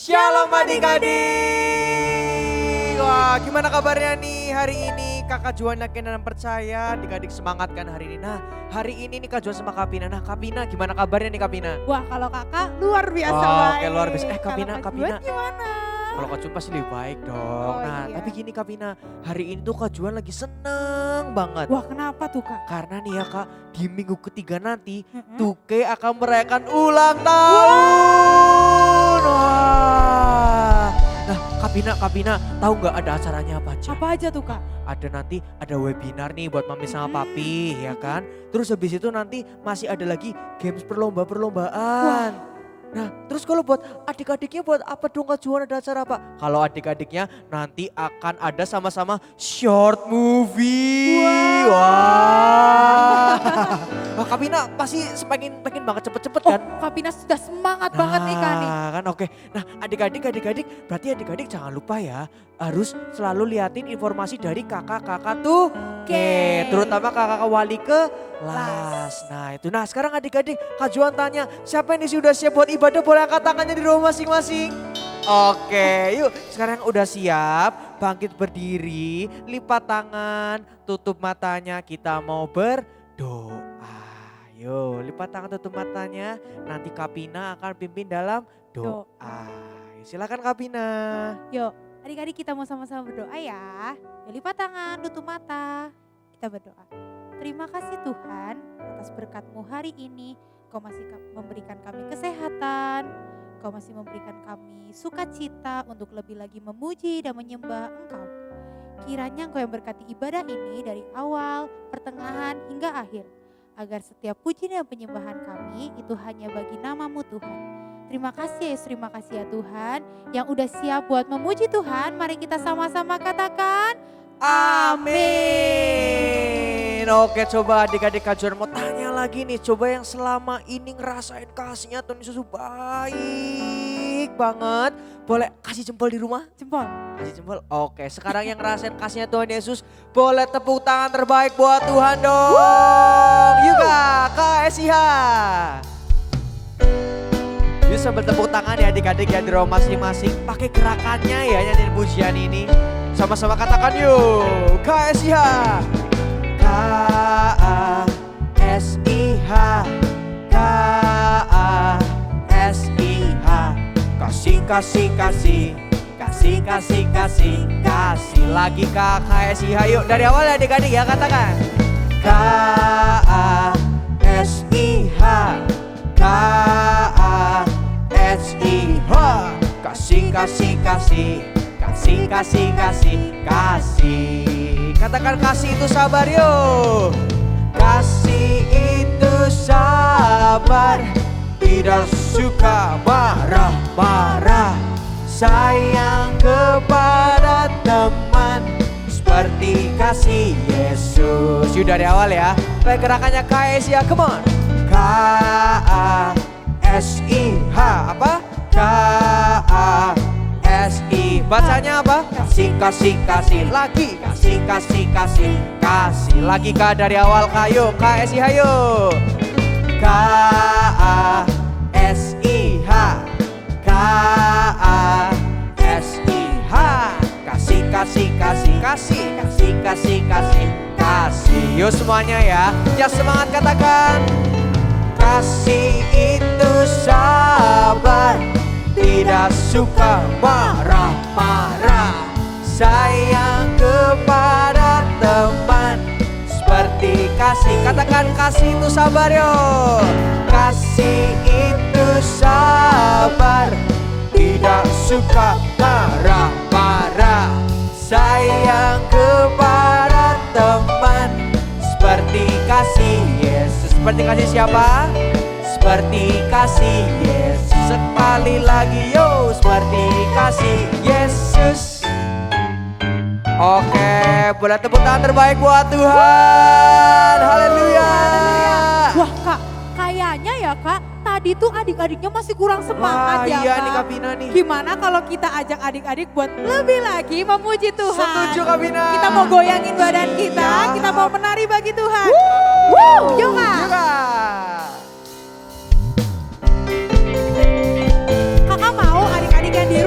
Shalom adik-adik. Wah, gimana kabarnya nih hari ini? Kakak Juan yakin dan percaya adik-adik semangat kan hari ini. Nah, hari ini nih Kak Juan sama Kak Pina. Nah, Kak Pina gimana kabarnya nih Kak Pina? Wah, kalau kakak luar biasa Oh, baik. oke, luar biasa. Kak Kalau Pina, Kak Kak Juan Pina. gimana? Kalau Kak Juan pasti lebih baik dong. Oh, Nah, iya. tapi gini Kak Pina, hari ini tuh Kak Juan lagi seneng banget. Wah, kenapa tuh Kak? Karena nih ya Kak, di minggu ketiga nanti Mm-mm. Tuke akan merayakan ulang tahun. Wah. Nah, Kak Pina tahu nggak ada acaranya apa aja? Apa aja tuh Kak? Ada nanti ada webinar nih buat mami sama papi ya kan. Terus habis itu nanti masih ada lagi games perlombaan. Nah terus kalau buat adik-adiknya buat apa dong Kak Juan, ada acara apa? Kalau adik-adiknya nanti akan ada sama-sama short movie. Wah. Wah Kak Pina pasti pengen banget cepet-cepet kan? Kak Pina sudah semangat banget nih Kak nih. Kan oke. Nah adik-adik berarti adik-adik jangan lupa ya harus selalu liatin informasi dari kakak-kakak tuh. Oke, terutama kakak-kakak wali kelas. Nah itu, nah sekarang adik-adik Kak Juan tanya siapa yang sudah siap buat ibadah, boleh angkat tangannya di rumah masing-masing. Oke yuk sekarang udah siap, bangkit berdiri, lipat tangan, tutup matanya, kita mau berdoa. Yuk lipat tangan, tutup matanya, nanti Kak Pina akan pimpin dalam doa. Silakan Kak Pina. Yuk, adik-adik kita mau sama-sama berdoa ya. Yuk lipat tangan, tutup mata. Kita berdoa. Terima kasih Tuhan atas berkat-Mu hari ini. Kau masih memberikan kami kesehatan. Kau masih memberikan kami sukacita untuk lebih lagi memuji dan menyembah Engkau. Kiranya Engkau yang berkati ibadah ini dari awal, pertengahan hingga akhir. Agar setiap puji dan penyembahan kami itu hanya bagi nama-Mu Tuhan. Terima kasih Yesus, terima kasih ya Tuhan yang udah siap buat memuji Tuhan. Mari kita sama-sama katakan amin. Oke coba adik-adik Kak Juan mau tanya lagi nih. Coba yang selama ini ngerasain kasihnya Tuhan Yesus baik banget. Boleh kasih jempol di rumah? jempol. Kasih jempol. Oke sekarang yang ngerasain kasihnya Tuhan Yesus boleh tepuk tangan terbaik buat Tuhan dong. Yuk Kak SIH. Yuk sambil tepuk tangan ya adik-adik ya di rumah masing-masing. Pakai gerakannya ya nyanyiin pujian ini. Sama-sama katakan yuk. KSIH. KASIH. KASIH. Kasih, kasih, kasih. Kasih, kasih, kasih. Kasih lagi KSIH. Yuk dari awal ya adik-adik ya katakan. KASIH. KASIH. Kasih, kasih, kasih. Kasih, kasih, kasih, kasih. Katakan kasih itu sabar yuk. Kasih itu sabar, tidak suka marah-marah. Sayang kepada teman seperti kasih Yesus. Yuk dari awal ya. Play gerakannya KSIH, come on. KASIH apa? KASI. Bacanya apa? Kasih, kasih, kasih. Lagi. Kasih, kasih, kasih. Kasih lagi Kak dari awal kayo. KSIH yuk. KASIH. KASIH. Kasih, kasih, kasih. Kasih, kasih, kasih, kasih. Kasih. Yuk semuanya ya. Ya semangat katakan. Kasih itu sabar, tidak suka marah-marah. Sayang kepada teman seperti kasih. Katakan kasih itu sabar yo. Kasih itu sabar, tidak suka marah-marah. Sayang kepada teman seperti kasih Yesus. Seperti kasih siapa? Seperti kasih Yesus. Sekali lagi yo, seperti kasih Yesus. Oke, boleh tepuk tangan terbaik buat Tuhan. Haleluya. Wah Kak, kayaknya ya Kak, tadi tuh adik-adiknya masih kurang semangat ya iya Kak. nih Kak Pina nih. Gimana kalau kita ajak adik-adik buat lebih lagi memuji Tuhan. Setuju Kak Pina. Kita mau goyangin badan kita, Iya. kita mau menari bagi Tuhan. Yuk Kak. Yuk, Kak. Kakak mau adik-adik yang di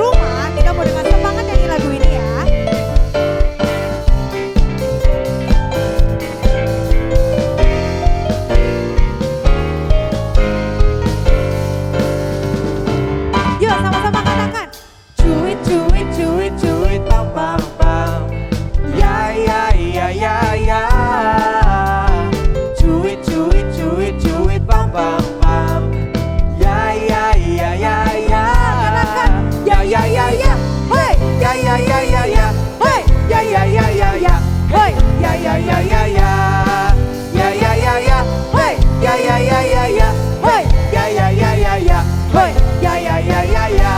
hoi, ya ya ya ya ya,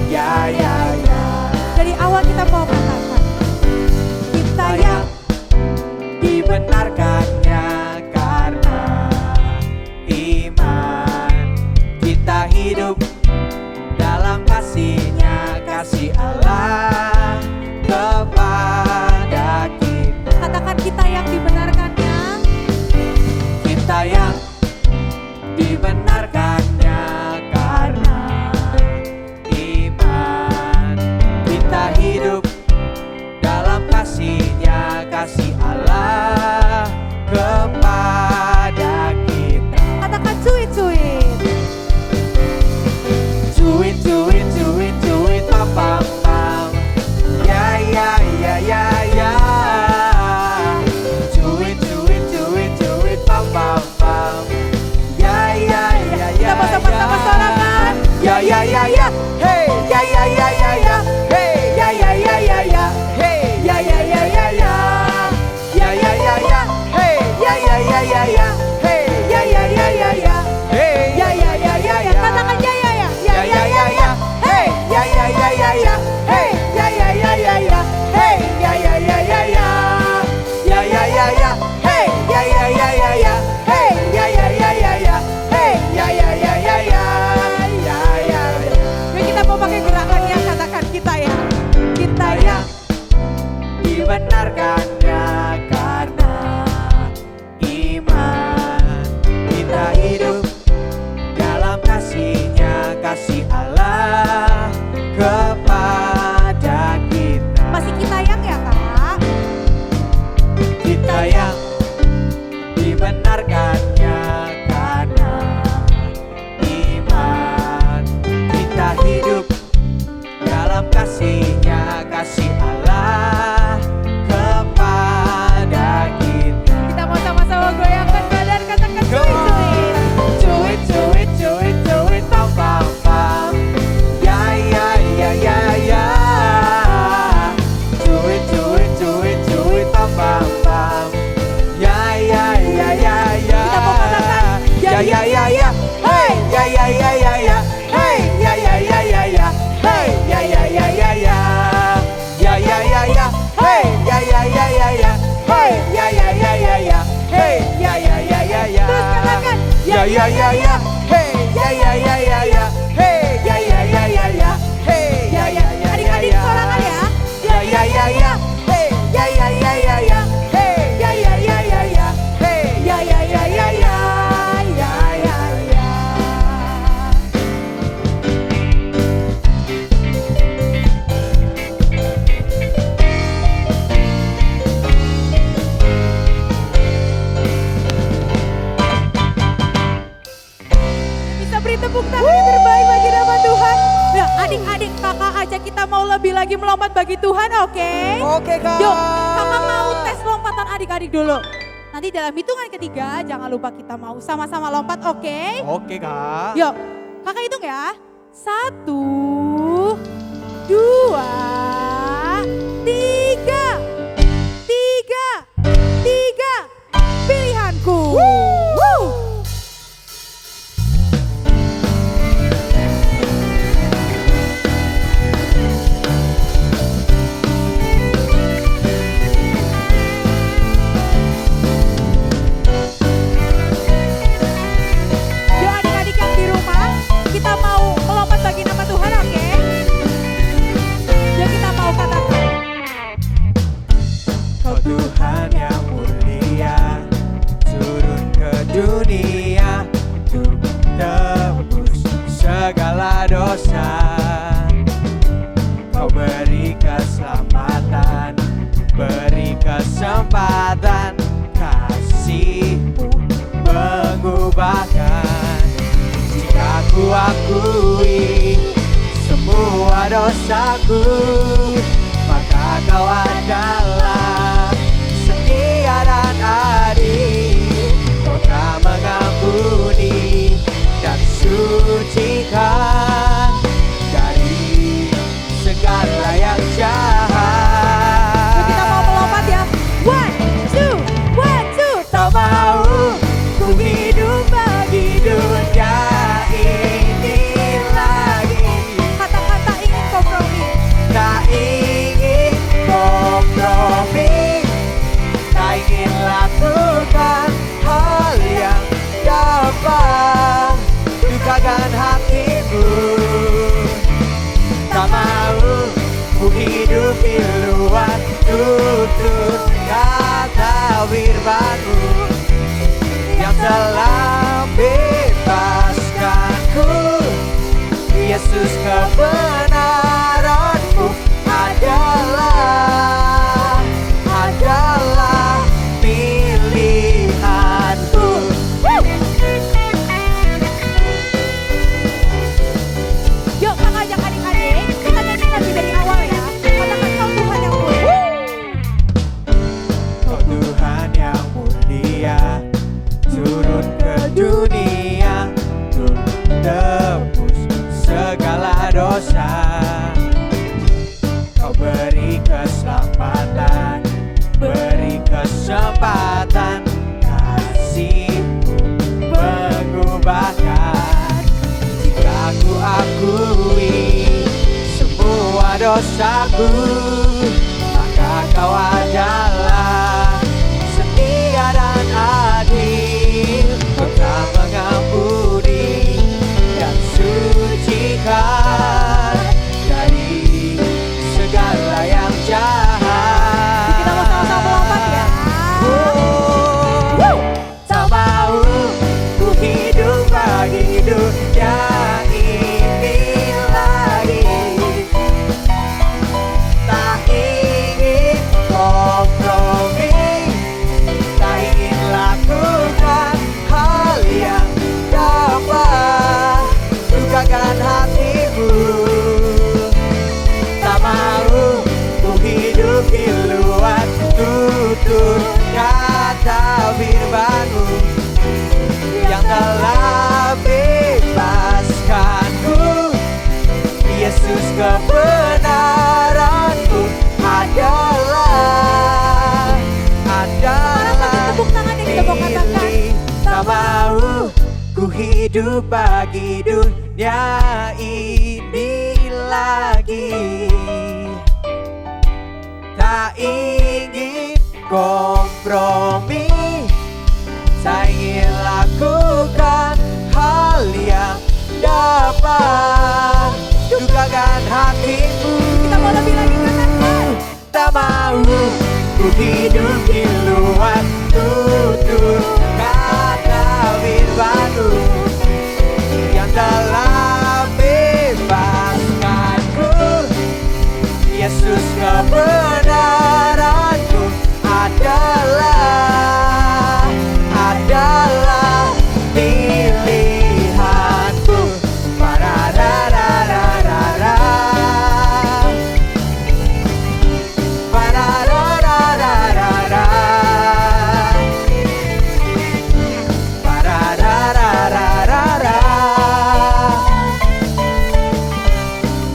ya ya ya. Dari awal kita mau katakan, kita yang dibenarkannya karena iman. Kita hidup dalam kasih-Nya, kasih Allah kepada kita. katakan kita yang dibenarkannya. Kita yang dibenarkannya karena iman. Kita hidup dalam kasih-Nya, kasih Allah kepada kita. Katakan cuit-cuit. Cuit, cuit, cuit, cuit, pam, pam, pam. Ya, ya, ya, ya, ya. Cuit, cuit, cuit, cuit, pam, pam, pam. Ya, ya, ya, ya, Kita bersama-sama suarakan. ya, ya, ya, ya. Hey, ya, ya, ya, ya, ya. Hey, ya, ya, ya, ya, ya. Hey, ya, ya, ya, ya, ya. Ya, ya, ya, ya. Hey, ya, ya, ya, ya, ya. Hey, ya, ya, ya, ya, ya. Hey, ya, ya, ya, ya, ya. Katakan ya ya ya. Ya ya ya ya, hey, ya ya ya ya ya, hey, ya ya ya ya ya, hey, ya ya ya ya ya, ya ya ya ya, hey, ya ya ya ya ya, hey, ya ya ya ya ya, hey, ya ya ya ya ya, ya ya. Yuk kita mau pakai gerakan yang katakan kita ya. Kita yang Dibenarkannya karena iman. Kita hidup dalam kasih-Nya, kasih Allah kepada kita. masih kita yang ya kak. Kita yang dibenarkannya karena iman. Kita hidup dalam kasih-Nya, kasih Allah kepada kita. Kita mau sama-sama goyangkan badan, katakan cuit-cuit. Cuit, cuit, cuit, cuit, pam, pam, pam. Ya, ya, ya, ya, ya. Cuit, cuit, cuit, cuit, pam, pam, pam. Ya, ya, ya, ya, ya. Kita mau katakan, Ya, ya, ya, ya. Hey, ya, ya, ya, ya, ya. Hey, ya, ya, ya, ya, ya. Hey, ya, ya, ya, ya, ya. Ya, ya, ya, ya. Hey, ya, ya, ya, ya, ya. Hey, ya, ya, ya, ya, ya. Hey, ya, ya, ya, ya, ya. Terus katakan, Ya ya ya ya, hey, ya ya ya ya ya, hey, ya ya ya ya ya, hey, ya ya ya ya adik-adik ya. suarakan ya. Ya ya ya ya, hey, ya ya ya ya ya, hey, ya ya ya ya ya, hey, ya ya ya ya ya, ya ya ya. Bisa beri tepuk tangan yang terbaik bagi nama Tuhan. Nah adik-adik kakak ajak kita mau lebih lagi melompat bagi Tuhan, oke? Oke kak. Yuk kakak mau tes lompatan adik-adik dulu. Nanti dalam hitungan ketiga jangan lupa kita mau sama-sama lompat, oke? Oke kak. Yuk kakak hitung ya. 1, 2, 3, 3, pilihanku. Woo. Yuk adik-adik yang di rumah, kita mau melompat bagi nama Tuhan, oke? Yuk kita mau katakan. Kau Tuhan yang mulia, turun ke dunia untuk tebus segala dosa. Kau beri keselamatan, beri kesempatan, kasih-Mu mengubahkan. Jika ku akui semua dosaku, maka Kau adalah setia dan adil. Kau telah mengampuni dan sucikan dari segala yang jahat. Yuk kita mau melompat ya. 1, 2, 1, 2. Tak mau ku hidup bagi dunia ini firman-Mu yang telah bebaskanku. Yesus, kebenaran-Mu adalah pilihanku. Yuk mengajak adik-adik, kita nyanyi lagi dari awal ya. Katakan kau Tuhan yang mulia. Oh Tuhan yang mulia, turun ke dunia untuk tebus segala dosa. Kau beri keselamatan, beri kesempatan, kasih-Mu mengubahkan. Jika ku akui semua dosaku, maka Kau adalah setia dan adil. Kau telah mengampuni dan sucikan dari segala yang jahat. Kita mau sama-sama melompat ya. Tak mau ku hidup bagi dunia ini lagi. Tak ingin kompromi, tak ingin lakukan hal yang dapat lukakan hatimu. Tak mau ku hidup di luar tutur kata firman-Mu yang telah bebaskanku. Yesus, kebenaran-Mu adalah Tepuk tangan yang kita mau katakan. Tak mau ku hidup bagi dunia ini lagi. Tak ingin kompromi, tak ingin lakukan hal yang dapat lukakan hatimu. Kita mau lebih lagi katakan. Tak mau ku hidup di luar tutur kata firman-Mu yang telah bebaskanku. Yesus, kebenaran-Mu adalah pilihanku. Pararararara, pararararara, pararararara,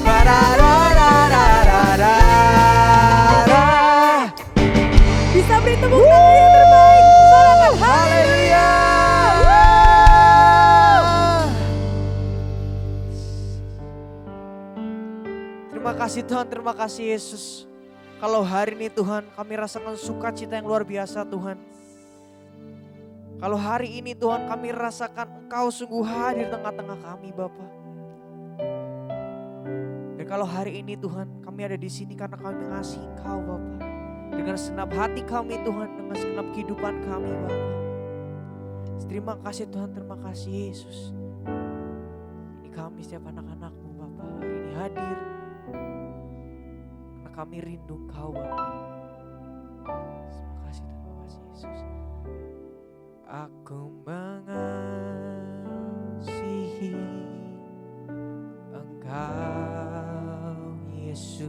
pararararara. Bisa beri tepuk tangan yang terbaik. Sorakan Haleluya. Terima kasih Tuhan, terima kasih Yesus. Kalau hari ini Tuhan kami rasakan sukacita yang luar biasa Tuhan. Kalau hari ini Tuhan kami rasakan Engkau sungguh hadir tengah-tengah kami Bapa. Dan kalau hari ini Tuhan kami ada di sini karena kami mengasihi Engkau Bapa. Dengan segenap hati kami Tuhan, dengan segenap kehidupan kami Bapa. Terima kasih Tuhan, terima kasih Yesus. Ini kami setiap anak-anak-Mu Bapa hari ini hadir. Karena kami rindu Engkau Bapa. Terima kasih, terima kasih Yesus. Aku mengasihi Engkau Yesus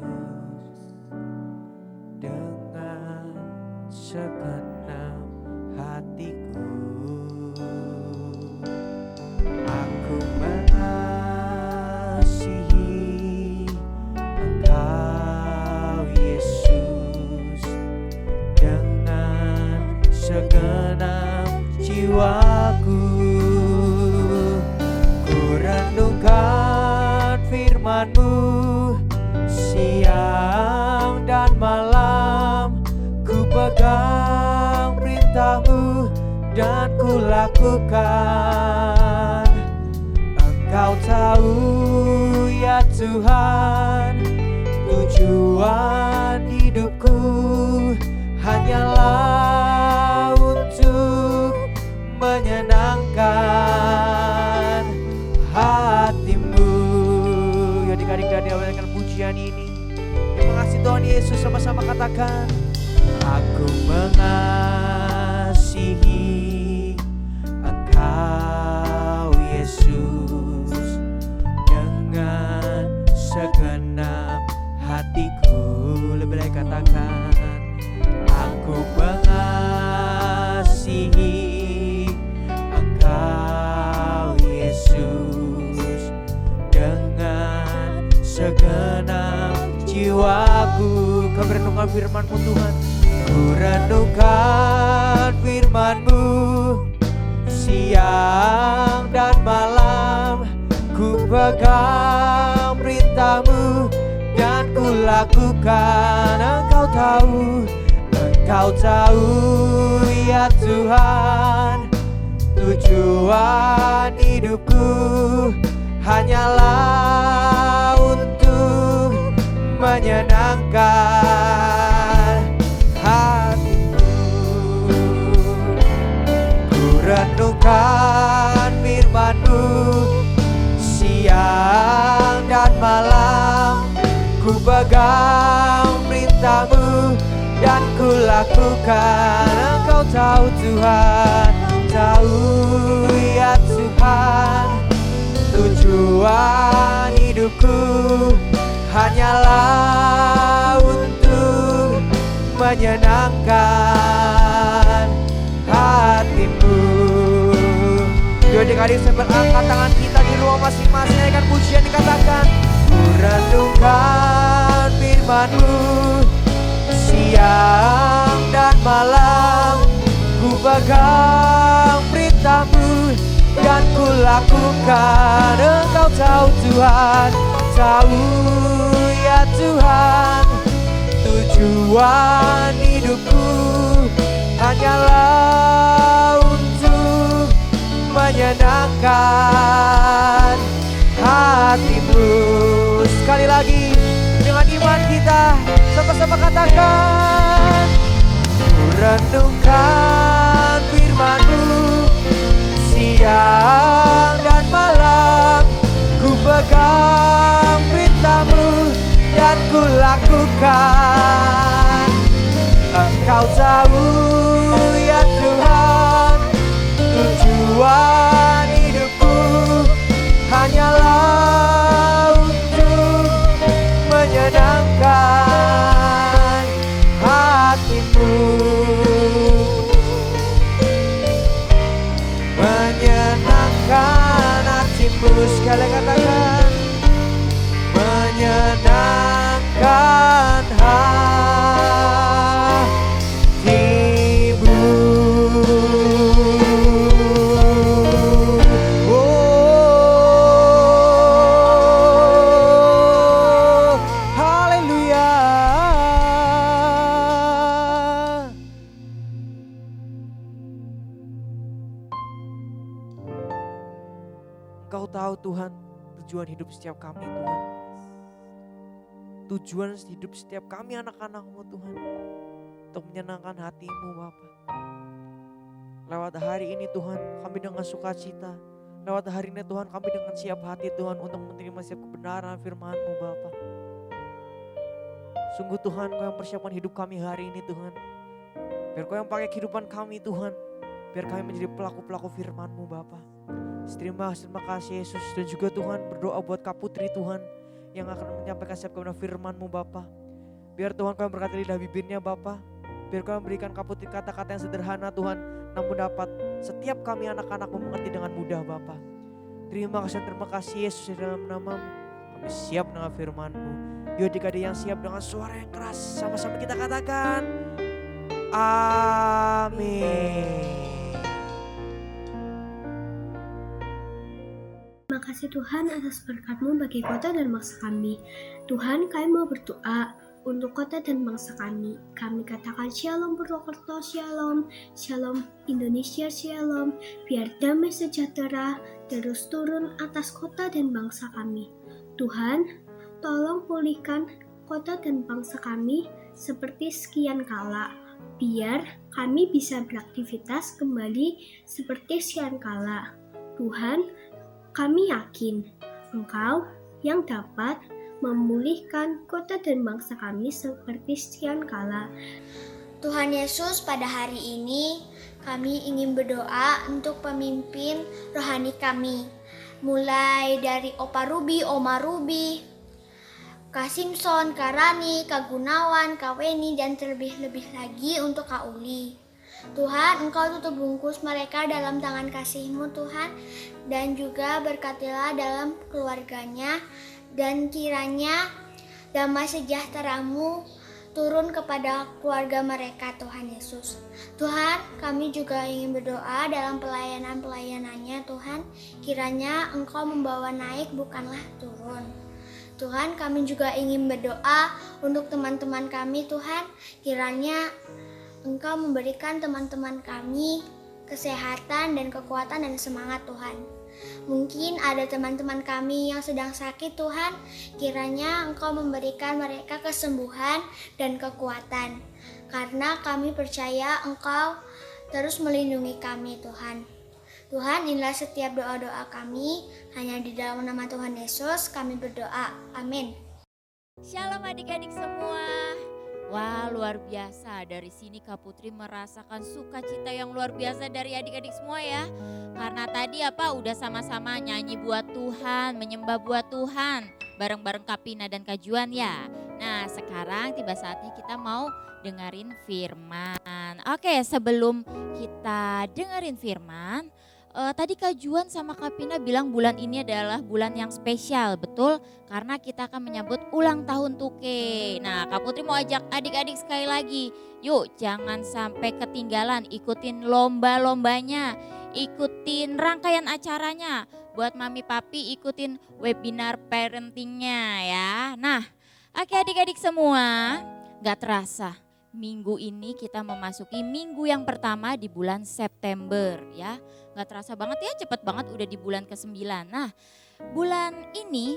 dengan segenap hatiku. Aku mengasihi Engkau Yesus dengan segenap jiwaku. Ku renungkan firman-Mu siang dan malam. Ku pegang perintah-Mu dan ku lakukan. Engkau tahu ya Tuhan, tujuan hidupku hanyalah menyenangkan hatimu. Ya adik-adik dan dengan pujian ini, terima kasih Tuhan Yesus, sama-sama katakan, aku mengasihi Engkau Yesus dengan segenap hatiku. Lebih baik katakan, aku mengasihi Engkau Yesus dengan segenap jiwaku. Kau renungkan firman-Mu Tuhan, ku renungkan firman-Mu siang dan malam, ku pegang perintah-Mu dan ku lakukan. Engkau tahu ya Tuhan, tujuan hidupku hanyalah untuk menyenangkan hatimu. Ku renungkan firman-Mu siang dan malam, ku pegang perintah-Mu dan ku lakukan. Engkau tahu Tuhan, tahu ya Tuhan, tujuan hidupku hanyalah untuk menyenangkan hatimu. Yuk adik-adik, saya berangkat tangan kita di ruang masing-masing dengan pujian dikatakan, ku renungkan firman-Mu siang dan malam, ku pegang perintah-Mu dan ku lakukan. Engkau tahu Tuhan, tahu ya Tuhan, tujuan hidupku hanyalah untuk menyenangkan hatimu. Sekali lagi dengan iman kita sama-sama katakan, ku renungkan firman-Mu siang dan malam, ku pegang perintah-Mu dan ku lakukan. Engkau tahu ya Tuhan, tujuan hidupku hanyalah untuk menyenangkan hatimu. Menyenangkan hatimu, sekali katakan, menyenangkan hatimu. Oh, haleluya. Engkau tahu Tuhan tujuan hidup setiap kami Tuhan. Tujuan hidup setiap kami anak-anak-Mu Tuhan, untuk menyenangkan hati-Mu Bapa. Lewat hari ini Tuhan, kami dengan sukacita. Lewat hari ini Tuhan, kami dengan siap hati Tuhan untuk menerima setiap kebenaran firman-Mu Bapa. Sungguh Tuhan, Kau yang persiapkan hidup kami hari ini Tuhan. Biar Kau yang pakai kehidupan kami Tuhan. Biar kami menjadi pelaku-pelaku firman-Mu Bapa. Terima kasih Yesus. Dan juga Tuhan, berdoa buat Kak Putri Tuhan, yang akan menyampaikan setiap kebenaran firman-Mu Bapa. Biar Tuhan Kau yang berkati lidah bibirnya Bapa. Biar Kau yang berikan Kak Putri kata-kata yang sederhana Tuhan, namun dapat setiap kami anak-anak-Mu mengerti dengan mudah Bapa. Terima kasih Yesus, di dalam nama-Mu kami siap dengan firman-Mu. Yuk adik-adik yang siap dengan suara yang keras, sama-sama kita katakan amin. Terima kasih Tuhan atas berkat-Mu bagi kota dan bangsa kami. Tuhan, kami mau berdoa untuk kota dan bangsa kami. Kami katakan Shalom Purwokerto, Shalom, Shalom Indonesia, Shalom. Biar damai sejahtera terus turun atas kota dan bangsa kami. Tuhan, tolong pulihkan kota dan bangsa kami seperti sekian kala. biar kami bisa beraktivitas kembali seperti siang kala. Tuhan, kami yakin Engkau yang dapat memulihkan kota dan bangsa kami seperti siang kala. Tuhan Yesus, pada hari ini kami ingin berdoa untuk pemimpin rohani kami. Mulai dari Opa Ruby, Oma Ruby, Kak Simpson, Kak Rani, Kak Gunawan, Kak Weni, dan terlebih-lebih lagi untuk Kak Uli. Tuhan, Engkau tutup bungkus mereka dalam tangan kasih-Mu Tuhan, dan juga berkatilah dalam keluarganya, dan kiranya damai sejahtera-Mu turun kepada keluarga mereka, Tuhan Yesus. Tuhan, kami juga ingin berdoa dalam pelayanan-pelayanannya, Tuhan. Kiranya Engkau membawa naik, bukanlah turun. Tuhan, kami juga ingin berdoa untuk teman-teman kami, Tuhan. Kiranya Engkau memberikan teman-teman kami kesehatan dan kekuatan dan semangat, Tuhan. Mungkin ada teman-teman kami yang sedang sakit, Tuhan. Kiranya Engkau memberikan mereka kesembuhan dan kekuatan. Karena kami percaya Engkau terus melindungi kami, Tuhan. Tuhan, inilah setiap doa-doa kami. Hanya di dalam nama Tuhan Yesus kami berdoa. Amin. Shalom adik-adik semua. Wah, luar biasa. Dari sini Kak Putri merasakan sukacita yang luar biasa dari adik-adik semua ya. Karena tadi udah sama-sama nyanyi buat Tuhan, menyembah buat Tuhan. Bareng-bareng Kak Pina dan Kak Juan ya. Nah, sekarang tiba saatnya kita mau dengerin firman. Oke, sebelum kita dengerin firman, tadi Kak Juan sama Kak Pina bilang bulan ini adalah bulan yang spesial, betul? Karena kita akan menyambut ulang tahun Tuke. Nah, Kak Putri mau ajak adik-adik sekali lagi. Yuk, jangan sampai ketinggalan, ikutin lomba-lombanya, ikutin rangkaian acaranya. Buat mami papi ikutin webinar parentingnya ya. Nah, oke adik-adik semua, gak terasa. Minggu ini kita memasuki minggu yang pertama di bulan September ya. Gak terasa banget ya, cepet banget udah di bulan ke-9. Nah, bulan ini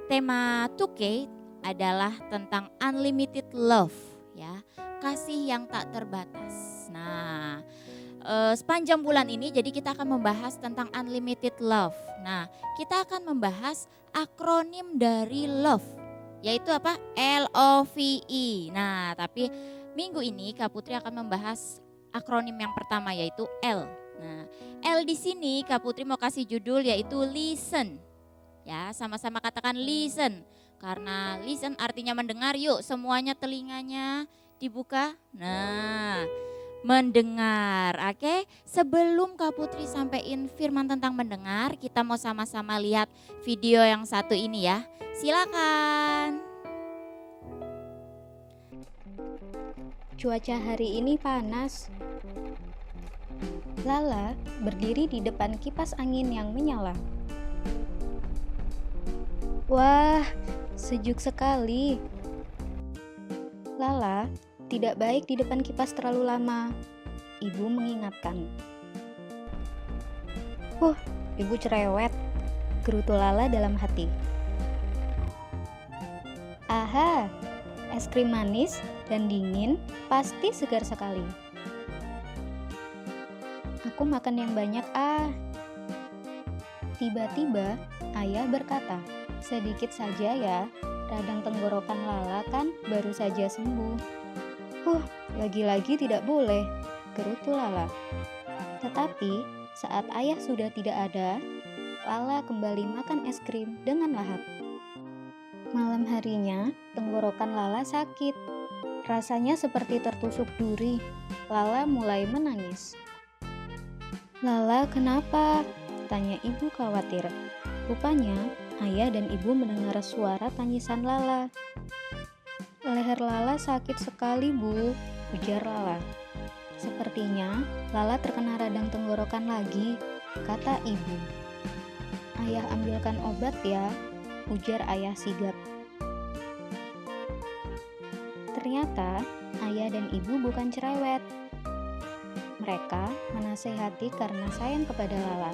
tema 2K adalah tentang unlimited love ya. Kasih yang tak terbatas. Nah, sepanjang bulan ini jadi kita akan membahas tentang unlimited love. Nah, kita akan membahas akronim dari love, yaitu apa? LOVE. Nah, tapi minggu ini Kak Putri akan membahas akronim yang pertama yaitu L. Nah, L di sini Kak Putri mau kasih judul yaitu listen. Ya, sama-sama katakan listen. Karena listen artinya mendengar. Yuk, semuanya telinganya dibuka. Nah, mendengar. Oke, sebelum Kak Putri sampaikan firman tentang mendengar, kita mau sama-sama lihat video yang satu ini ya. Silakan. Cuaca hari ini panas. Lala berdiri di depan kipas angin yang menyala. Wah, sejuk sekali. Lala tidak baik di depan kipas terlalu lama. Ibu mengingatkan. Ibu cerewet, gerutu Lala dalam hati. Aha, es krim manis dan dingin pasti segar sekali. Aku makan yang banyak Tiba-tiba ayah berkata, sedikit saja ya, radang tenggorokan Lala kan baru saja sembuh. Lagi-lagi tidak boleh, gerutu Lala. Tetapi saat ayah sudah tidak ada, Lala kembali makan es krim dengan lahap. Malam harinya, tenggorokan Lala sakit. Rasanya seperti tertusuk duri. Lala mulai menangis. Lala, kenapa? Tanya ibu khawatir. Rupanya, ayah dan ibu mendengar suara tangisan Lala. Leher Lala sakit sekali, Bu, ujar Lala. Sepertinya Lala terkena radang tenggorokan lagi, kata ibu. Ayah ambilkan obat ya, ujar ayah sigap. Ternyata ayah dan ibu bukan cerewet. Mereka menasehati karena sayang kepada Lala.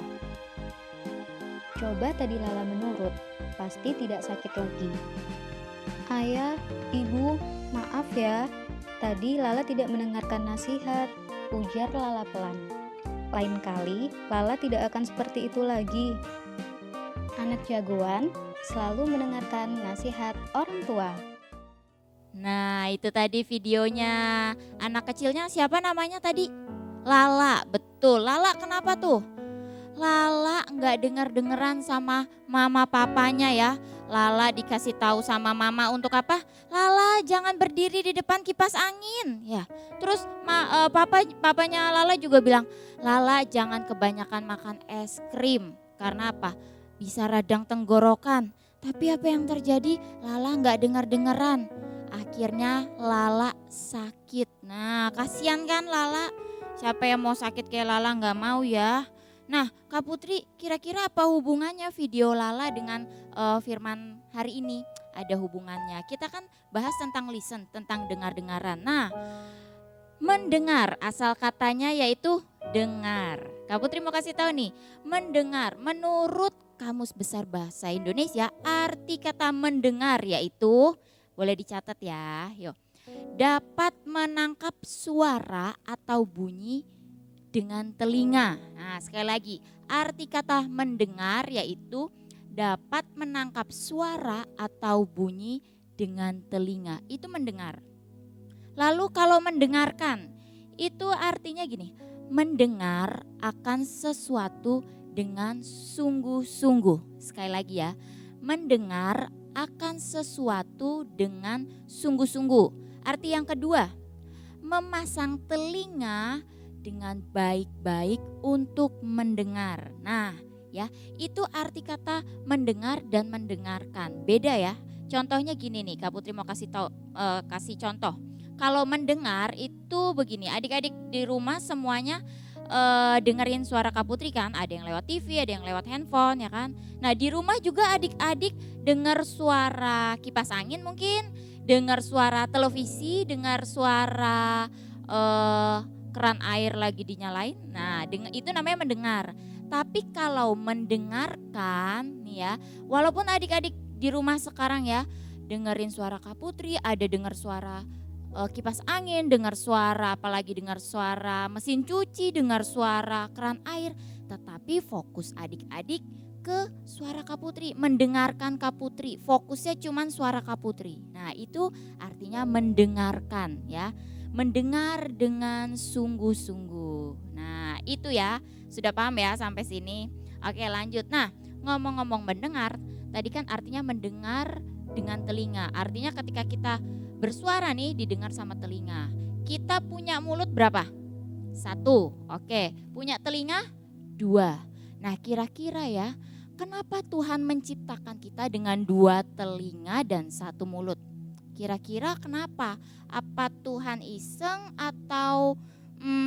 Coba tadi Lala menurut, pasti tidak sakit lagi. Ayah, ibu, maaf ya, Tadi Lala tidak mendengarkan nasihat, ujar Lala pelan. Lain kali, Lala tidak akan seperti itu lagi. Anak jagoan selalu mendengarkan nasihat orang tua. Nah, itu tadi videonya. Anak kecilnya siapa namanya tadi? Lala, betul. Lala kenapa tuh? Lala nggak dengar-dengeran sama mama papanya ya. Lala dikasih tahu sama mama untuk apa? Lala jangan berdiri di depan kipas angin ya. Terus papanya Lala juga bilang, Lala jangan kebanyakan makan es krim. Karena apa? Bisa radang tenggorokan. Tapi apa yang terjadi? Lala nggak dengar-dengeran. Akhirnya Lala sakit. Nah, kasihan kan Lala? Siapa yang mau sakit kayak Lala nggak mau ya? Nah, Kak Putri, kira-kira apa hubungannya video Lala dengan firman hari ini? Ada hubungannya. Kita kan bahas tentang listen, tentang dengar-dengaran. Nah, mendengar, asal katanya yaitu dengar. Kak Putri mau kasih tahu nih, mendengar. Menurut Kamus Besar Bahasa Indonesia, arti kata mendengar yaitu, boleh dicatat ya, yuk. Dapat menangkap suara atau bunyi dengan telinga. Nah, sekali lagi, arti kata mendengar yaitu dapat menangkap suara atau bunyi dengan telinga. Itu mendengar. Lalu kalau mendengarkan, itu artinya gini, mendengar akan sesuatu dengan sungguh-sungguh. Sekali lagi ya, mendengar akan sesuatu dengan sungguh-sungguh. Arti yang kedua, memasang telinga dengan baik-baik untuk mendengar. Nah, ya, itu arti kata mendengar dan mendengarkan. Beda ya. Contohnya gini nih, Kak Putri mau kasih contoh. Kalau mendengar itu begini, adik-adik di rumah semuanya dengerin suara Kak Putri kan, ada yang lewat TV, ada yang lewat handphone ya kan. Nah, di rumah juga adik-adik dengar suara kipas angin mungkin, dengar suara televisi, dengar suara keran air lagi dinyalain. Nah, itu namanya mendengar. Tapi kalau mendengarkan nih ya, walaupun adik-adik di rumah sekarang ya dengerin suara Kak Putri, ada dengar suara kipas angin, dengar suara, apalagi dengar suara mesin cuci, dengar suara keran air, tetapi fokus adik-adik ke suara Kak Putri, mendengarkan Kak Putri, fokusnya cuman suara Kak Putri. Nah, itu artinya mendengarkan ya, mendengar dengan sungguh-sungguh. Nah, itu ya, sudah paham ya sampai sini? Oke, lanjut. Nah, ngomong-ngomong mendengar, tadi kan artinya mendengar dengan telinga, artinya ketika kita bersuara nih didengar sama telinga. Kita punya mulut berapa? 1, oke. Punya telinga 2. Nah, kira-kira ya, kenapa Tuhan menciptakan kita dengan 2 telinga dan 1 mulut? Kira-kira kenapa? Apa Tuhan iseng atau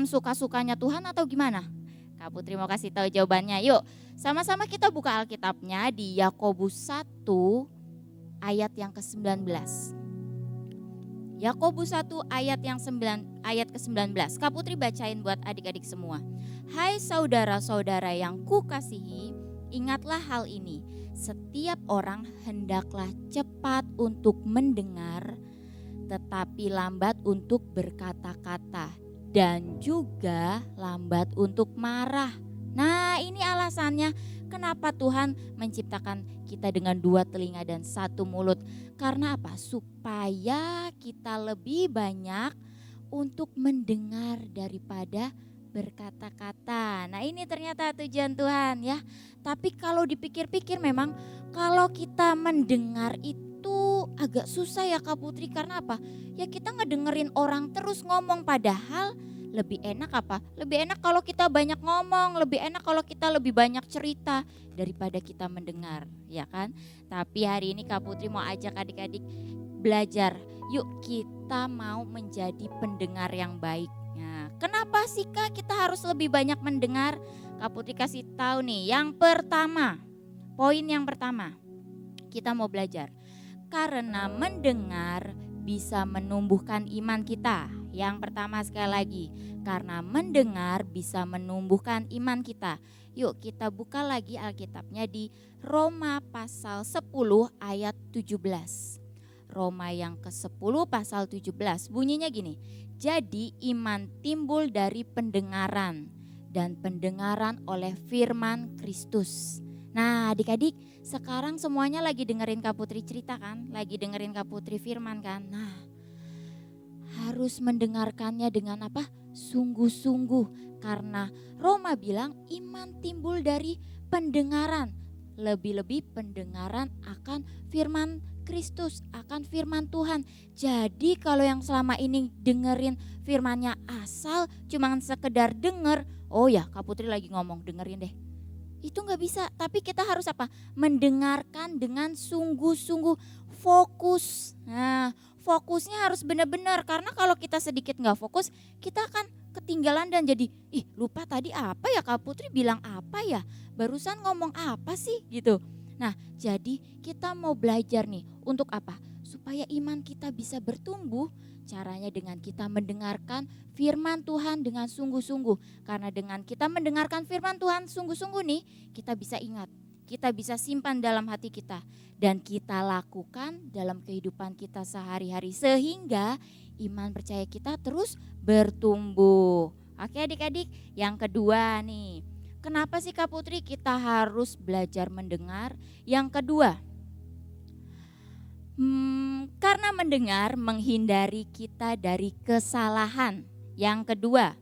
suka-sukanya Tuhan atau gimana? Kak Putri mau kasih tahu jawabannya. Yuk, sama-sama kita buka Alkitabnya di Yakobus 1 ayat yang ke-19. Yakobus 1 ayat ke-19. Kak Putri bacain buat adik-adik semua. Hai saudara-saudara yang kukasihi, ingatlah hal ini. Setiap orang hendaklah cepat untuk mendengar, tetapi lambat untuk berkata-kata, dan juga lambat untuk marah. Nah, ini alasannya kenapa Tuhan menciptakan kita dengan 2 telinga dan 1 mulut. Karena apa? Supaya kita lebih banyak untuk mendengar daripada berkata-kata. Nah, ini ternyata tujuan Tuhan ya. Tapi kalau dipikir-pikir memang kalau kita mendengar itu agak susah ya Kak Putri. Karena apa? Ya kita ngedengerin orang terus ngomong, padahal lebih enak apa? Lebih enak kalau kita banyak ngomong, lebih enak kalau kita lebih banyak cerita daripada kita mendengar, ya kan? Tapi hari ini Kak Putri mau ajak adik-adik belajar. Yuk kita mau menjadi pendengar yang baik. Nah, kenapa sih Kak kita harus lebih banyak mendengar? Kak Putri kasih tahu nih, yang pertama, poin yang pertama, kita mau belajar. Karena mendengar bisa menumbuhkan iman kita. Yang pertama sekali lagi, karena mendengar bisa menumbuhkan iman kita. Yuk kita buka lagi Alkitabnya di Roma pasal 10 ayat 17. Roma yang ke-10 pasal 17 bunyinya gini. Jadi iman timbul dari pendengaran dan pendengaran oleh firman Kristus. Nah adik-adik sekarang semuanya lagi dengerin Kak Putri cerita kan, lagi dengerin Kak Putri firman kan. Nah harus mendengarkannya dengan apa? Sungguh-sungguh, karena Roma bilang iman timbul dari pendengaran, lebih-lebih pendengaran akan firman Kristus, akan firman Tuhan. Jadi kalau yang selama ini dengerin firmannya asal cuman sekedar denger, oh ya Kak Putri lagi ngomong dengerin deh. Itu gak bisa, tapi kita harus apa? Mendengarkan dengan sungguh-sungguh, fokus. Nah fokusnya harus benar-benar, karena kalau kita sedikit gak fokus kita akan ketinggalan dan jadi lupa tadi apa ya Kak Putri bilang apa ya, barusan ngomong apa sih gitu. Nah jadi kita mau belajar nih untuk apa? Supaya iman kita bisa bertumbuh. Caranya dengan kita mendengarkan firman Tuhan dengan sungguh-sungguh. Karena dengan kita mendengarkan firman Tuhan sungguh-sungguh nih, kita bisa ingat, kita bisa simpan dalam hati kita. Dan kita lakukan dalam kehidupan kita sehari-hari sehingga iman percaya kita terus bertumbuh. Oke adik-adik, yang kedua nih. Kenapa sih Kak Putri kita harus belajar mendengar? Yang kedua, karena mendengar menghindari kita dari kesalahan. Yang kedua,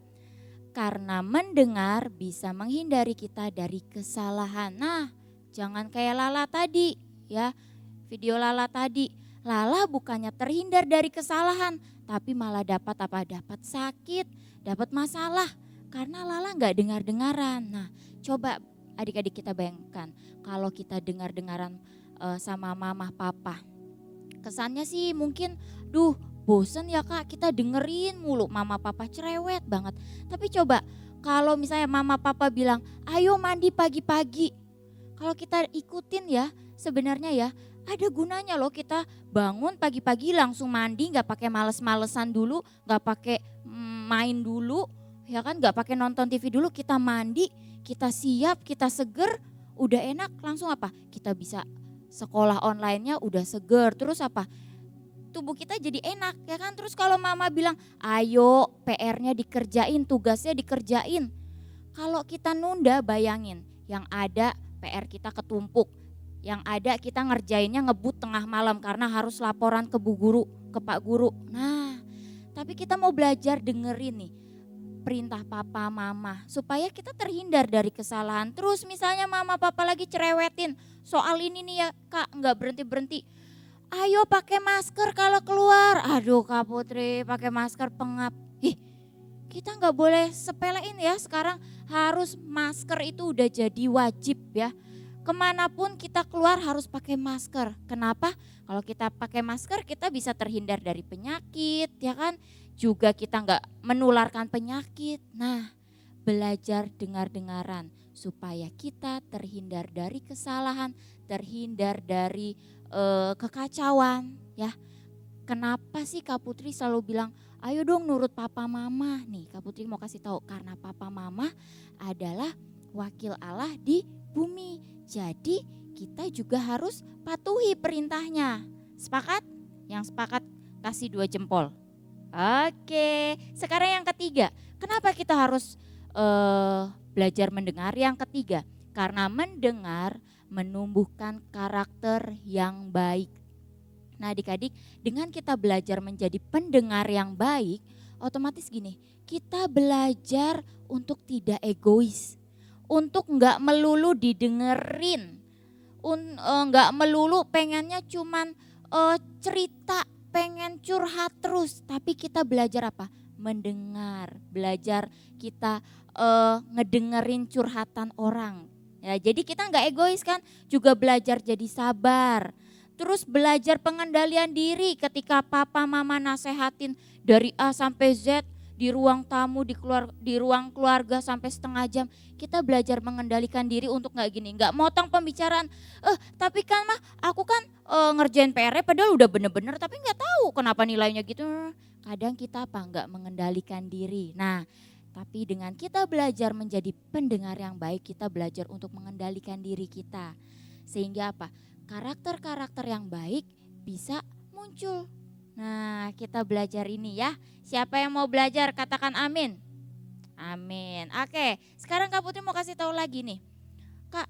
karena mendengar bisa menghindari kita dari kesalahan. Nah, jangan kayak Lala tadi ya, video Lala tadi. Lala bukannya terhindar dari kesalahan, tapi malah dapat apa? Dapat sakit, dapat masalah. Karena Lala gak dengar-dengaran. Nah, coba adik-adik kita bayangkan kalau kita dengar-dengaran sama mama papa. Kesannya sih mungkin bosen ya Kak, kita dengerin mulu mama papa cerewet banget. Tapi coba kalau misalnya mama papa bilang ayo mandi pagi-pagi. Kalau kita ikutin ya sebenarnya ya ada gunanya loh, kita bangun pagi-pagi langsung mandi, gak pakai males-malesan dulu, gak pakai main dulu. Ya kan gak pakai nonton TV dulu, kita mandi, kita siap, kita seger, udah enak langsung apa? Kita bisa sekolah online-nya udah seger, terus apa? Tubuh kita jadi enak ya kan. Terus kalau mama bilang ayo PR-nya dikerjain, tugasnya dikerjain. Kalau kita nunda bayangin yang ada PR kita ketumpuk. Yang ada kita ngerjainnya ngebut tengah malam karena harus laporan ke bu guru, ke pak guru. Nah tapi kita mau belajar dengerin nih perintah papa mama supaya kita terhindar dari kesalahan. Terus misalnya mama papa lagi cerewetin soal ini nih ya Kak, nggak berhenti-berhenti. Ayo pakai masker kalau keluar. Aduh Kak Putri pakai masker pengap. Kita nggak boleh sepelein ya, sekarang harus masker itu udah jadi wajib ya. Kemanapun kita keluar harus pakai masker. Kenapa? Kalau kita pakai masker kita bisa terhindar dari penyakit ya kan. Juga kita nggak menularkan penyakit. Nah belajar dengar-dengaran supaya kita terhindar dari kesalahan, terhindar dari kekacauan ya. Kenapa sih Kak Putri selalu bilang ayo dong nurut papa mama. Nih Kak Putri mau kasih tahu karena papa mama adalah wakil Allah di bumi. Jadi kita juga harus patuhi perintahnya. Sepakat? Yang sepakat kasih 2 jempol. Oke, sekarang yang ketiga. Kenapa kita harus belajar mendengar? Yang ketiga, karena mendengar menumbuhkan karakter yang baik. Nah adik-adik, dengan kita belajar menjadi pendengar yang baik, otomatis gini, kita belajar untuk tidak egois. Untuk enggak melulu didengerin, enggak melulu pengennya cuman cerita, pengen curhat terus. Tapi kita belajar apa? Mendengar, belajar kita ngedengerin curhatan orang. Ya, jadi kita enggak egois kan, juga belajar jadi sabar. Terus belajar pengendalian diri ketika papa mama nasehatin dari A sampai Z, di ruang tamu, di ruang keluarga sampai setengah jam. Kita belajar mengendalikan diri untuk gak gini, gak motong pembicaraan. Tapi kan mah aku kan ngerjain PR-nya padahal udah bener-bener tapi gak tahu kenapa nilainya gitu. Kadang kita apa, gak mengendalikan diri. Nah tapi dengan kita belajar menjadi pendengar yang baik, kita belajar untuk mengendalikan diri kita. Sehingga apa, karakter-karakter yang baik bisa muncul. Nah, kita belajar ini ya. Siapa yang mau belajar katakan amin. Amin. Oke, sekarang Kak Putri mau kasih tahu lagi nih. Kak,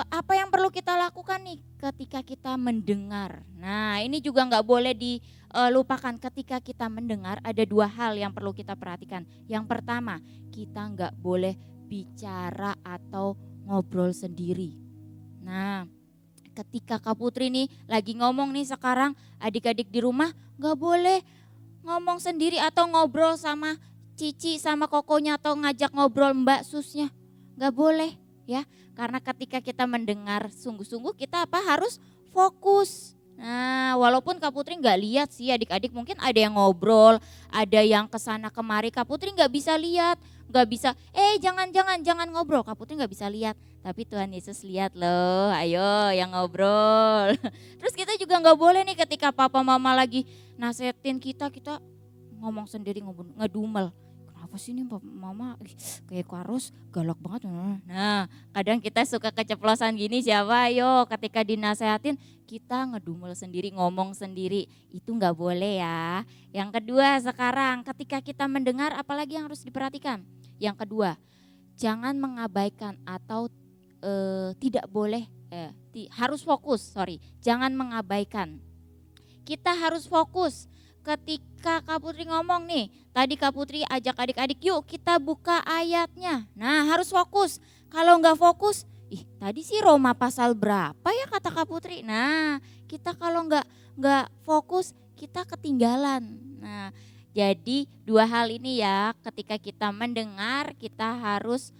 apa yang perlu kita lakukan nih ketika kita mendengar? Nah, ini juga nggak boleh dilupakan. Ketika kita mendengar ada dua hal yang perlu kita perhatikan. Yang pertama, kita nggak boleh bicara atau ngobrol sendiri. Nah, ketika Kak Putri nih lagi ngomong nih sekarang, adik-adik di rumah nggak boleh ngomong sendiri atau ngobrol sama Cici sama kokonya atau ngajak ngobrol Mbak Susnya. Nggak boleh ya, karena ketika kita mendengar sungguh-sungguh kita harus fokus. Nah, walaupun Kak Putri nggak lihat sih adik-adik, mungkin ada yang ngobrol, ada yang kesana kemari, Kak Putri nggak bisa lihat, nggak bisa, jangan ngobrol, Kak Putri nggak bisa lihat. Tapi Tuhan Yesus lihat loh, ayo yang ngobrol. Terus kita juga nggak boleh nih ketika papa mama lagi nasehatin kita ngomong sendiri, ngedumel. Kenapa sih nih mama kayak Karos galak banget. Nah, kadang kita suka keceplosan gini, siapa ayo ketika dinasehatin kita ngedumel sendiri, ngomong sendiri. Itu nggak boleh ya. Yang kedua sekarang ketika kita mendengar apalagi yang harus diperhatikan? Yang kedua, jangan mengabaikan atau tidak boleh, harus fokus, jangan mengabaikan. Kita harus fokus. Ketika Kak Putri ngomong nih, tadi Kak Putri ajak adik-adik yuk kita buka ayatnya. Nah harus fokus, kalau nggak fokus, tadi sih Roma pasal berapa ya kata Kak Putri. Nah kita kalau nggak fokus kita ketinggalan. Nah jadi dua hal ini ya, ketika kita mendengar kita harus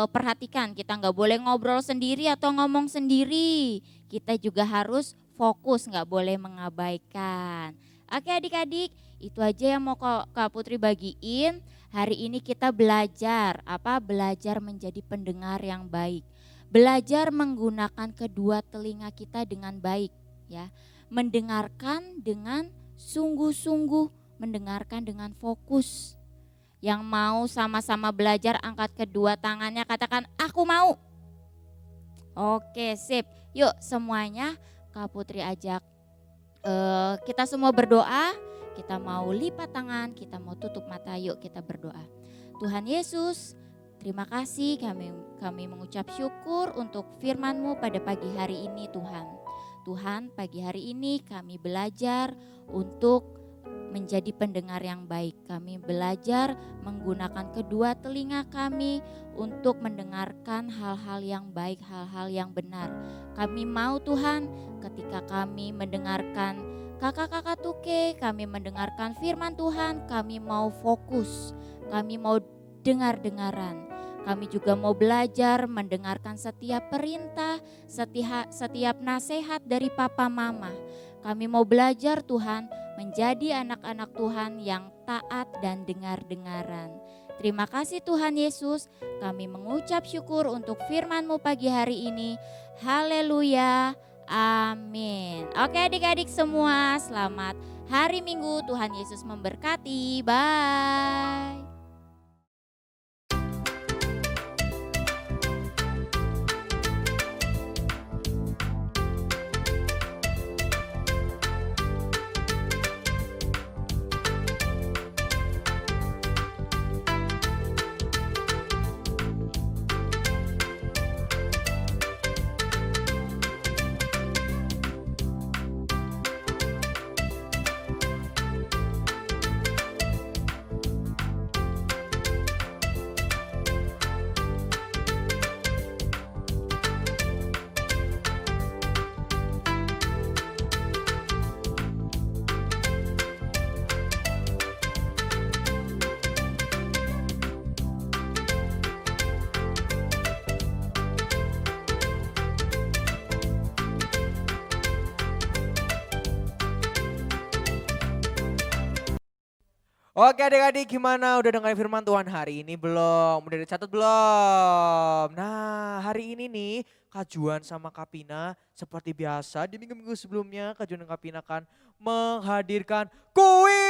perhatikan, kita nggak boleh ngobrol sendiri atau ngomong sendiri. Kita juga harus fokus, nggak boleh mengabaikan. Oke adik-adik, itu aja yang mau Kak Putri bagiin. Hari ini kita belajar Belajar menjadi pendengar yang baik. Belajar menggunakan kedua telinga kita dengan baik ya. Mendengarkan dengan sungguh-sungguh, mendengarkan dengan fokus. Yang mau sama-sama belajar angkat kedua tangannya, katakan aku mau. Oke sip, yuk semuanya Kak Putri ajak kita semua berdoa, kita mau lipat tangan, kita mau tutup mata, yuk kita berdoa. Tuhan Yesus, terima kasih kami mengucap syukur untuk firman-Mu pada pagi hari ini Tuhan. Tuhan, pagi hari ini kami belajar untuk menjadi pendengar yang baik. Kami belajar menggunakan kedua telinga kami untuk mendengarkan hal-hal yang baik, hal-hal yang benar. Kami mau Tuhan, ketika kami mendengarkan kakak-kakak Tuke, kami mendengarkan firman Tuhan, kami mau fokus, kami mau dengar-dengaran. Kami juga mau belajar mendengarkan setiap perintah, setiap nasihat dari papa mama. Kami mau belajar Tuhan menjadi anak-anak Tuhan yang taat dan dengar-dengaran. Terima kasih Tuhan Yesus, kami mengucap syukur untuk firman-Mu pagi hari ini. Haleluya, amin. Oke adik-adik semua, selamat hari Minggu, Tuhan Yesus memberkati, bye. Oke adik-adik, gimana? Udah dengar firman Tuhan hari ini belum? Udah dicatat belum? Nah hari ini nih Kak Juan sama Kak Pina seperti biasa di minggu-minggu sebelumnya Kak Juan dan Kak Pina akan menghadirkan kuis.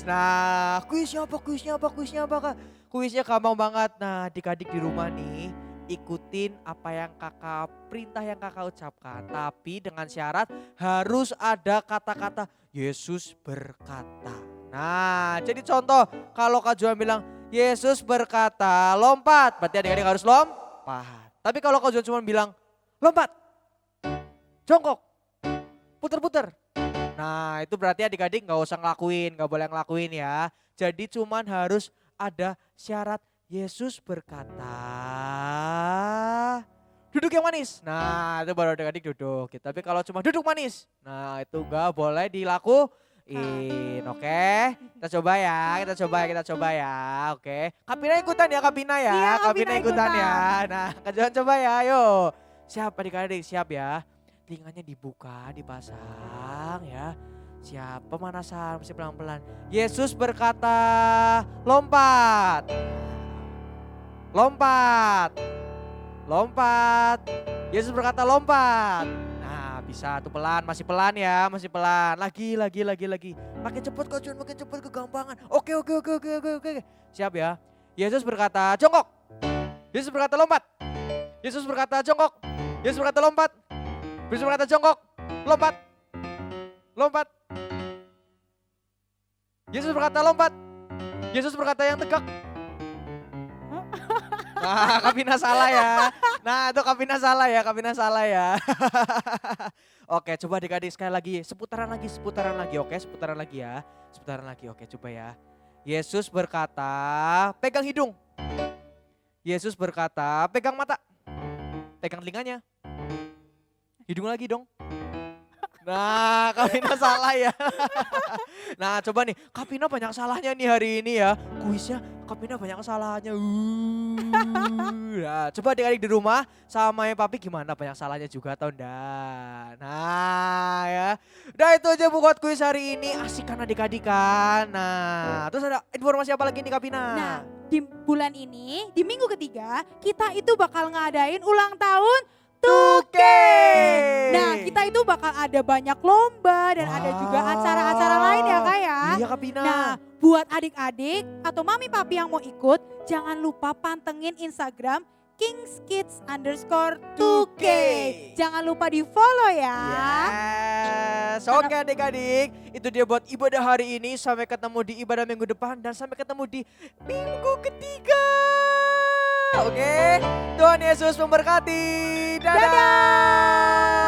Nah kuisnya apa Kak? Kuisnya gampang banget. Nah adik-adik di rumah nih ikutin apa yang kakak perintah yang kakak ucapkan. Tapi dengan syarat harus ada kata-kata Yesus berkata. Nah jadi contoh kalau Kak Johan bilang Yesus berkata lompat, berarti adik-adik harus lompat. Tapi kalau Kak Johan cuma bilang lompat, jongkok, puter-puter. Nah itu berarti adik-adik gak usah ngelakuin, gak boleh ngelakuin ya. Jadi cuman harus ada syarat Yesus berkata duduk yang manis. Nah itu baru adik-adik duduk. Tapi kalau cuma duduk manis, nah itu gak boleh dilakuin. Oke, kita coba ya, kita coba ya. Oke, Kapina ikutan ya, Kapina ya. Iya, Kapina ikutan ya. Nah Kak Johan coba ya, yuk. Siap adik-adik, siap ya. Telinganya dibuka, dipasang ya. Siap, pemanasan, mesti pelan-pelan. Yesus berkata, lompat. Lompat. Lompat. Yesus berkata lompat. Nah bisa tuh pelan, masih pelan ya, masih pelan. Lagi. Makin cepet Kak Jun, makin cepet kegampangan. Oke. Siap ya. Yesus berkata jongkok. Yesus berkata lompat. Yesus berkata jongkok. Yesus berkata lompat. Yesus berkata jongkok. Lompat. Lompat. Yesus berkata lompat. Yesus berkata yang tegak. Nah, Kapina salah ya. Nah, itu Kapina salah ya. Oke, coba adik-adik sekali lagi. Seputaran lagi. Oke, seputaran lagi ya. Oke, coba ya. Yesus berkata, pegang hidung. Yesus berkata, pegang mata. Pegang telinganya. Hidung lagi dong. Nah, Kapina salah ya. Nah, coba nih, Kapina banyak salahnya nih hari ini ya. Kuisnya Kapina banyak salahnya. Nah, coba adik-adik di rumah sama papi gimana, banyak salahnya juga atau enggak? Nah, ya. Udah itu aja buat kuis hari ini. Asik kan adik-adik kan? Nah, terus ada informasi apa lagi nih Kapina? Nah, di bulan ini, di minggu ketiga, kita itu bakal ngadain ulang tahun Tuke. Nah, kita itu bakal ada banyak lomba dan ada juga acara-acara lain ya Kak ya. Iya Kapina. Nah, buat adik-adik atau mami papi yang mau ikut, jangan lupa pantengin Instagram kingskids_2k. Jangan lupa di follow ya. Yes, oke adik-adik. Itu dia buat ibadah hari ini. Sampai ketemu di ibadah minggu depan dan sampai ketemu di minggu ketiga. Oke, Tuhan Yesus memberkati. Dadah.